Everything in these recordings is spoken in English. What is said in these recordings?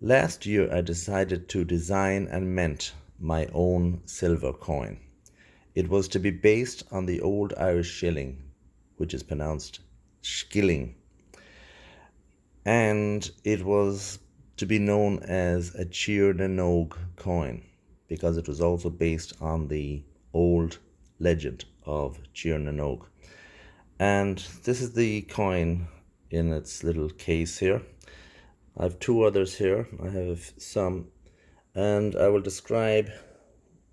Last year, I decided to design and mint my own silver coin. It was to be based on the old Irish shilling, which is pronounced skilling, and it was to be known as a Tír na nÓg coin because it was also based on the old legend of Tír na nÓg. And this is the coin in its little case here. I have two others here. I have some, and I will describe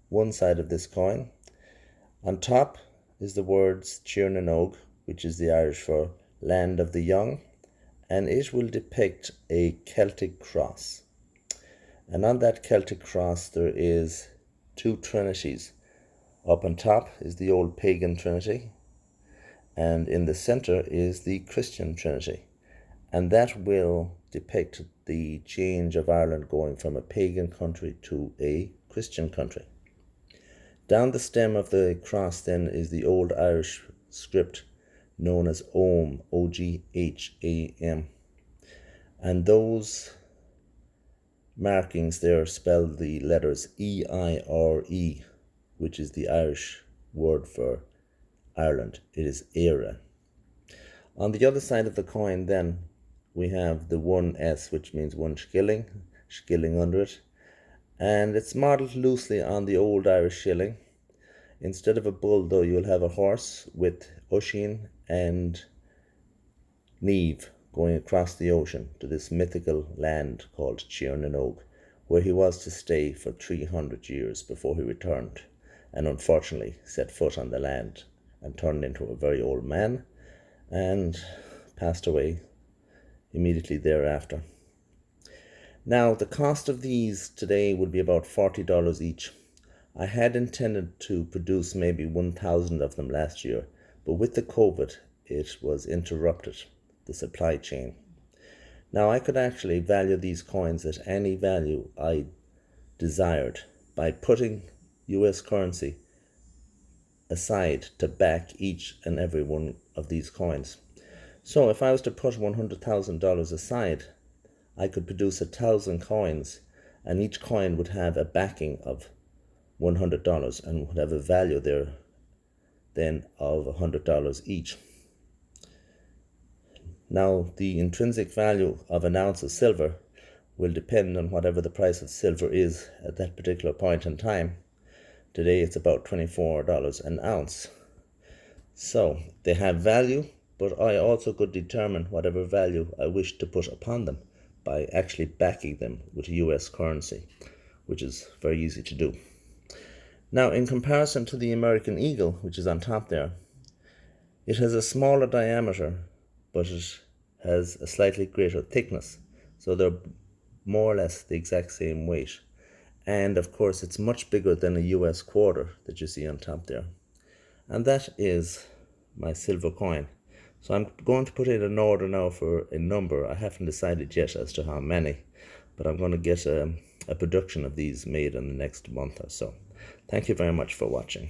one side of this coin. On top is the words Tír na nÓg, which is the Irish for land of the young, and it will depict a Celtic cross. And on that Celtic cross there is two trinities. Up on top is the old pagan trinity, and in the center is the Christian trinity. And that will depict the change of Ireland going from a pagan country to a Christian country. Down the stem of the cross then is the old Irish script known as Ogham, Ogham. And those markings there spell the letters EIRE, which is the Irish word for Ireland. It is Éire. On the other side of the coin then we have the 1S, which means one skilling under it, and it's modelled loosely on the old Irish shilling. Instead of a bull, though, you'll have a horse with Oisin and Niamh going across the ocean to this mythical land called Tír na nÓg, where he was to stay for 300 years before he returned, and unfortunately set foot on the land and turned into a very old man and passed away immediately thereafter. Now, the cost of these today would be about $40 each. I had intended to produce maybe 1,000 of them last year, but with the COVID, it was interrupted, the supply chain. Now, I could actually value these coins at any value I desired by putting US currency aside to back each and every one of these coins. So if I was to put $100,000 aside, I could produce 1,000 coins, and each coin would have a backing of $100 and would have a value there then of $100 each. Now, the intrinsic value of an ounce of silver will depend on whatever the price of silver is at that particular point in time. Today it's about $24 an ounce. So they have value, but I also could determine whatever value I wish to put upon them by actually backing them with US currency, which is very easy to do. Now, in comparison to the American eagle, which is on top there, it has a smaller diameter, but it has a slightly greater thickness. So they're more or less the exact same weight. And of course, it's much bigger than a US quarter that you see on top there. And that is my silver coin. So I'm going to put in an order now for a number. I haven't decided yet as to how many, but I'm going to get a production of these made in the next month or so. Thank you very much for watching.